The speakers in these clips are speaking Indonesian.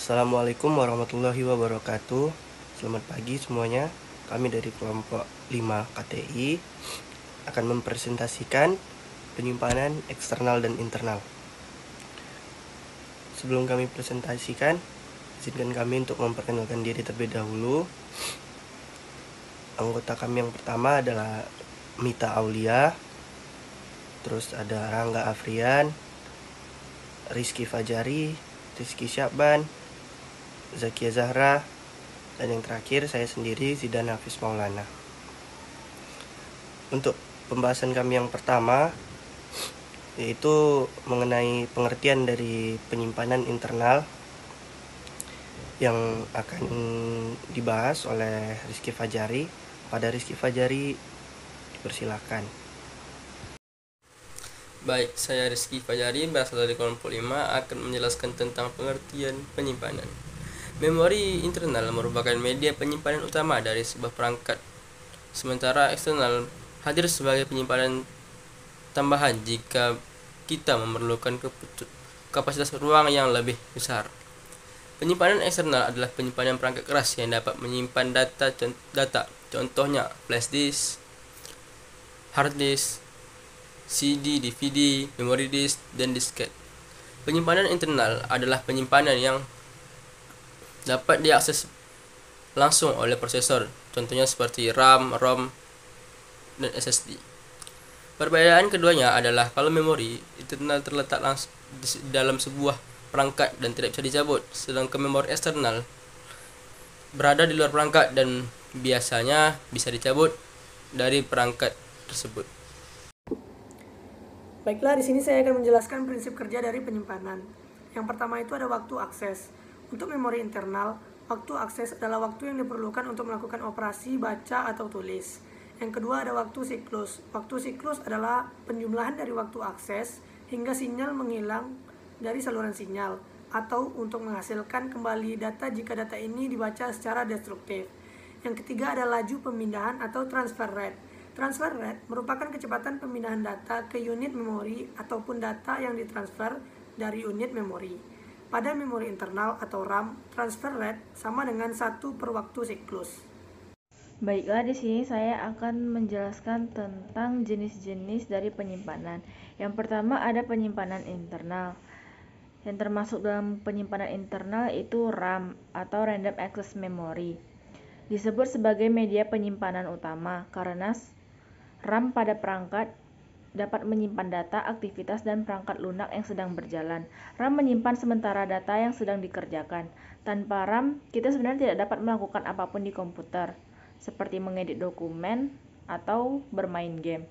Assalamualaikum warahmatullahi wabarakatuh. Selamat pagi semuanya. Kami dari kelompok 5 KTI akan mempresentasikan penyimpanan eksternal dan internal. Sebelum kami presentasikan, izinkan kami untuk memperkenalkan diri terlebih dahulu. Anggota kami yang pertama adalah Mita Aulia, terus ada Rangga Afrian, Rizky Fajari, Rizky Syakban, Zakia Zahra, dan yang terakhir saya sendiri, Zidan Hafiz Maulana. Untuk pembahasan kami yang pertama yaitu mengenai pengertian dari penyimpanan internal yang akan dibahas oleh Rizky Fajari. Pada Rizky Fajari, dipersilakan. Baik, saya Rizky Fajari, berasal dari kelompok 5, akan menjelaskan tentang pengertian penyimpanan. Memori internal merupakan media penyimpanan utama dari sebuah perangkat, sementara eksternal hadir sebagai penyimpanan tambahan jika kita memerlukan kapasitas ruang yang lebih besar. Penyimpanan eksternal adalah penyimpanan perangkat keras yang dapat menyimpan data, contohnya flash disk, hard disk, CD, DVD, memori disk, dan disket. Penyimpanan internal adalah penyimpanan yang dapat diakses langsung oleh prosesor, contohnya seperti RAM, ROM, dan SSD. Perbedaan keduanya adalah kalau memori internal terletak langsung dalam sebuah perangkat dan tidak bisa dicabut, sedangkan memori eksternal berada di luar perangkat dan biasanya bisa dicabut dari perangkat tersebut. Baiklah, di sini saya akan menjelaskan prinsip kerja dari penyimpanan. Yang pertama itu ada waktu akses. Untuk memori internal, waktu akses adalah waktu yang diperlukan untuk melakukan operasi baca atau tulis. Yang kedua ada waktu siklus. Waktu siklus adalah penjumlahan dari waktu akses hingga sinyal menghilang dari saluran sinyal, atau untuk menghasilkan kembali data jika data ini dibaca secara destruktif. Yang ketiga ada laju pemindahan atau transfer rate. Transfer rate merupakan kecepatan pemindahan data ke unit memori ataupun data yang ditransfer dari unit memori. Pada memori internal atau RAM, transfer rate sama dengan 1 per waktu siklus. Baiklah, di sini saya akan menjelaskan tentang jenis-jenis dari penyimpanan. Yang pertama ada penyimpanan internal. Yang termasuk dalam penyimpanan internal itu RAM atau Random Access Memory. Disebut sebagai media penyimpanan utama karena RAM pada perangkat dapat menyimpan data, aktivitas, dan perangkat lunak yang sedang berjalan. RAM menyimpan sementara data yang sedang dikerjakan. Tanpa RAM, kita sebenarnya tidak dapat melakukan apapun di komputer, seperti mengedit dokumen atau bermain game.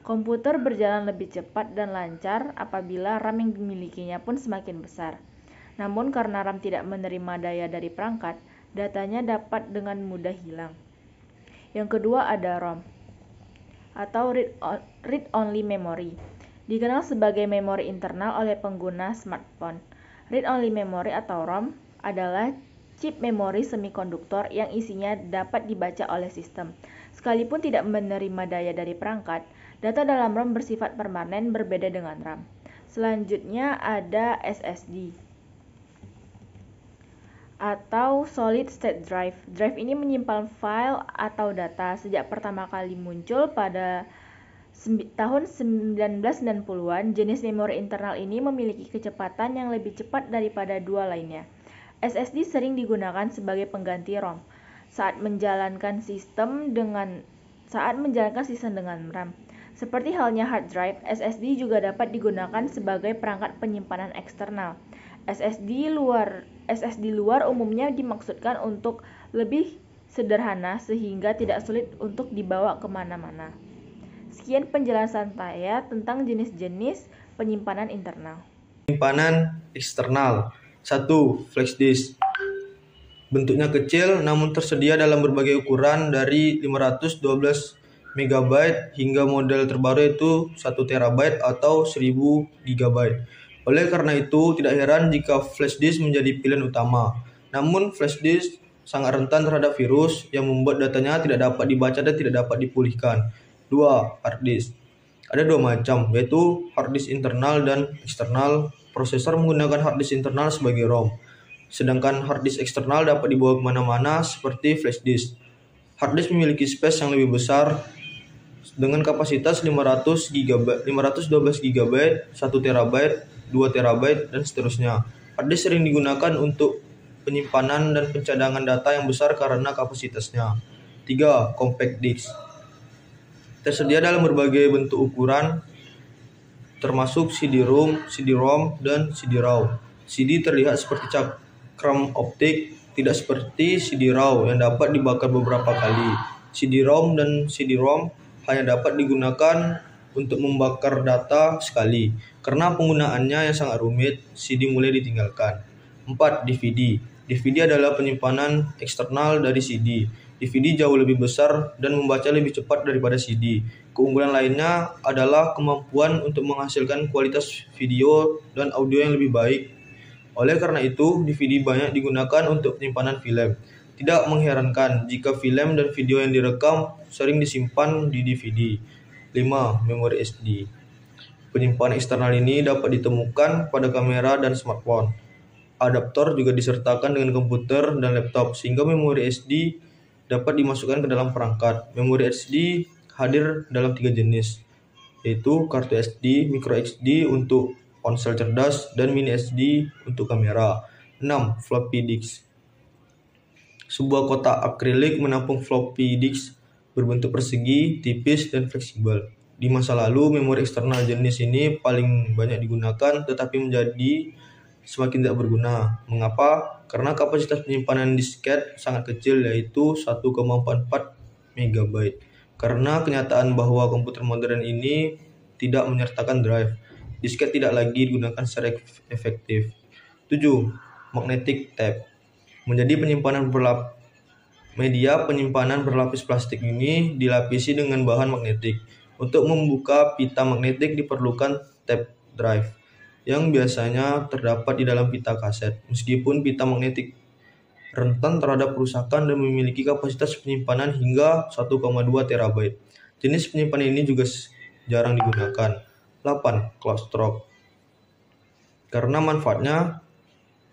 Komputer berjalan lebih cepat dan lancar apabila RAM yang dimilikinya pun semakin besar. Namun karena RAM tidak menerima daya dari perangkat, datanya dapat dengan mudah hilang. Yang kedua ada ROM atau read-only memory. Dikenal sebagai memori internal oleh pengguna smartphone. Read-only memory atau ROM adalah chip memori semikonduktor yang isinya dapat dibaca oleh sistem. Sekalipun tidak menerima daya dari perangkat, data dalam ROM bersifat permanen berbeda dengan RAM. Selanjutnya ada SSD atau Solid State Drive. Drive ini menyimpan file atau data. Sejak pertama kali muncul pada tahun 1990-an, jenis memori internal ini memiliki kecepatan yang lebih cepat daripada dua lainnya. SSD sering digunakan sebagai pengganti ROM saat menjalankan sistem dengan RAM. Seperti halnya hard drive, SSD juga dapat digunakan sebagai perangkat penyimpanan eksternal. SSD luar umumnya dimaksudkan untuk lebih sederhana sehingga tidak sulit untuk dibawa kemana-mana. Sekian penjelasan saya tentang jenis-jenis penyimpanan internal. Penyimpanan eksternal. 1. Flash disk. Bentuknya kecil namun tersedia dalam berbagai ukuran dari 512 MB hingga model terbaru itu 1 TB atau 1000 GB. Oleh karena itu, tidak heran jika flash disk menjadi pilihan utama. Namun, flash disk sangat rentan terhadap virus yang membuat datanya tidak dapat dibaca dan tidak dapat dipulihkan. 2. Hard disk. Ada dua macam, yaitu hard disk internal dan eksternal. Prosesor menggunakan hard disk internal sebagai ROM. Sedangkan hard disk eksternal dapat dibawa kemana-mana seperti flash disk. Hard disk memiliki space yang lebih besar dengan kapasitas 500 GB, 512 GB, 1 TB, 2 TB, dan seterusnya. Hard disk sering digunakan untuk penyimpanan dan pencadangan data yang besar karena kapasitasnya. 3. Compact disk. Tersedia dalam berbagai bentuk ukuran, termasuk CD-ROM, CD-ROM, dan CD-RAW. CD terlihat seperti cakram optik, tidak seperti CD-RAW yang dapat dibakar beberapa kali. CD-ROM dan CD-ROM hanya dapat digunakan untuk membakar data sekali. Karena penggunaannya yang sangat rumit, CD mulai ditinggalkan. 4. DVD. DVD adalah penyimpanan eksternal dari CD. DVD jauh lebih besar dan membaca lebih cepat daripada CD. Keunggulan lainnya adalah kemampuan untuk menghasilkan kualitas video dan audio yang lebih baik. Oleh karena itu, DVD banyak digunakan untuk penyimpanan film. Tidak mengherankan jika film dan video yang direkam sering disimpan di DVD. 5. Memori SD. Penyimpanan eksternal ini dapat ditemukan pada kamera dan smartphone. Adaptor juga disertakan dengan komputer dan laptop, sehingga memori SD dapat dimasukkan ke dalam perangkat. Memori SD hadir dalam 3 jenis, yaitu kartu SD, micro SD untuk ponsel cerdas, dan mini SD untuk kamera. 6. Floppy disk. Sebuah kotak akrilik menampung floppy disk berbentuk persegi, tipis, dan fleksibel. Di masa lalu, memori eksternal jenis ini paling banyak digunakan, tetapi menjadi semakin tidak berguna. Mengapa? Karena kapasitas penyimpanan disket sangat kecil, yaitu 1,44 MB. Karena kenyataan bahwa komputer modern ini tidak menyertakan drive, disket tidak lagi digunakan secara efektif. 7. Magnetic tape. Media penyimpanan berlapis plastik ini dilapisi dengan bahan magnetik. Untuk membuka pita magnetik diperlukan tape drive, yang biasanya terdapat di dalam pita kaset. Meskipun pita magnetik rentan terhadap kerusakan dan memiliki kapasitas penyimpanan hingga 1,2 TB. Jenis penyimpanan ini juga jarang digunakan. 8. Cloud Stroke. Karena manfaatnya,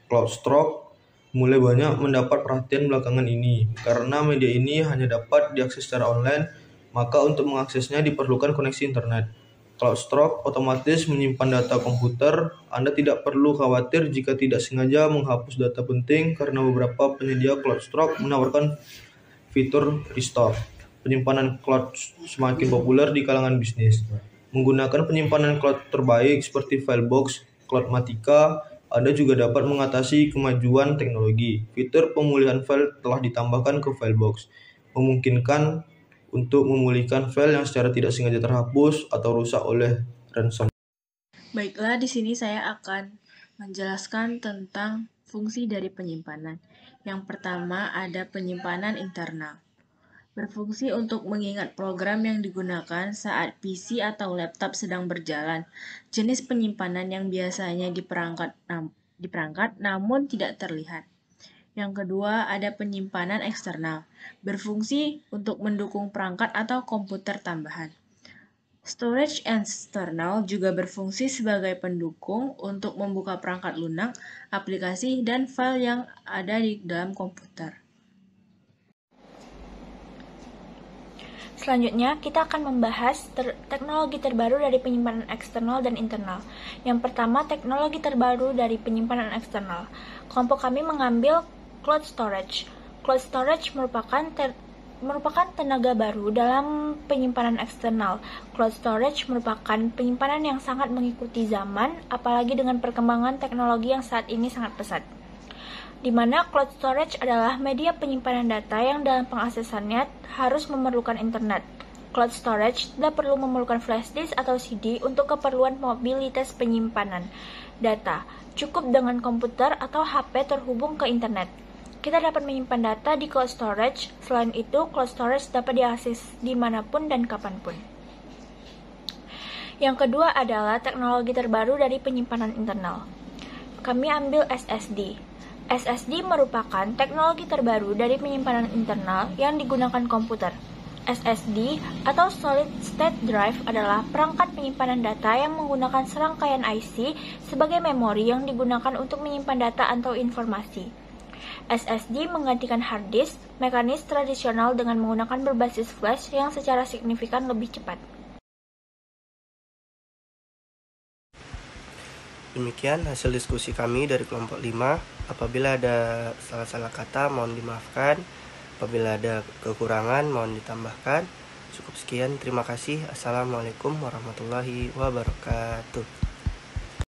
Cloud Stroke mulai banyak mendapat perhatian belakangan ini. Karena media ini hanya dapat diakses secara online, maka untuk mengaksesnya diperlukan koneksi internet. Cloud Stroke otomatis menyimpan data komputer. Anda tidak perlu khawatir jika tidak sengaja menghapus data penting, karena beberapa penyedia Cloud Stroke menawarkan fitur restore. Penyimpanan cloud semakin populer di kalangan bisnis. Menggunakan penyimpanan cloud terbaik seperti Filebox, Cloudmatica, Anda juga dapat mengatasi kemajuan teknologi. Fitur pemulihan file telah ditambahkan ke Filebox, memungkinkan untuk memulihkan file yang secara tidak sengaja terhapus atau rusak oleh ransomware. Baiklah, di sini saya akan menjelaskan tentang fungsi dari penyimpanan. Yang pertama ada penyimpanan internal. Berfungsi untuk mengingat program yang digunakan saat PC atau laptop sedang berjalan. Jenis penyimpanan yang biasanya di perangkat namun tidak terlihat. Yang kedua, ada penyimpanan eksternal, berfungsi untuk mendukung perangkat atau komputer tambahan. Storage external juga berfungsi sebagai pendukung untuk membuka perangkat lunak, aplikasi, dan file yang ada di dalam komputer. Selanjutnya, kita akan membahas teknologi terbaru dari penyimpanan eksternal dan internal. Yang pertama, teknologi terbaru dari penyimpanan eksternal. Kelompok kami mengambil cloud storage. Cloud storage merupakan tenaga baru dalam penyimpanan eksternal. Cloud storage merupakan penyimpanan yang sangat mengikuti zaman, apalagi dengan perkembangan teknologi yang saat ini sangat pesat. Di mana cloud storage adalah media penyimpanan data yang dalam pengaksesannya harus memerlukan internet. Cloud storage tidak perlu memerlukan flash disk atau CD untuk keperluan mobilitas penyimpanan data. Cukup dengan komputer atau HP terhubung ke internet. Kita dapat menyimpan data di cloud storage. Selain itu, cloud storage dapat diakses dimanapun dan kapanpun. Yang kedua adalah teknologi terbaru dari penyimpanan internal. Kami ambil SSD. SSD merupakan teknologi terbaru dari penyimpanan internal yang digunakan komputer. SSD atau Solid State Drive adalah perangkat penyimpanan data yang menggunakan serangkaian IC sebagai memori yang digunakan untuk menyimpan data atau informasi. SSD menggantikan hard disk mekanis tradisional dengan menggunakan berbasis flash yang secara signifikan lebih cepat. Demikian hasil diskusi kami dari kelompok 5. Apabila ada salah-salah kata mohon dimaafkan. Apabila ada kekurangan mohon ditambahkan. Cukup sekian, terima kasih. Assalamualaikum warahmatullahi wabarakatuh.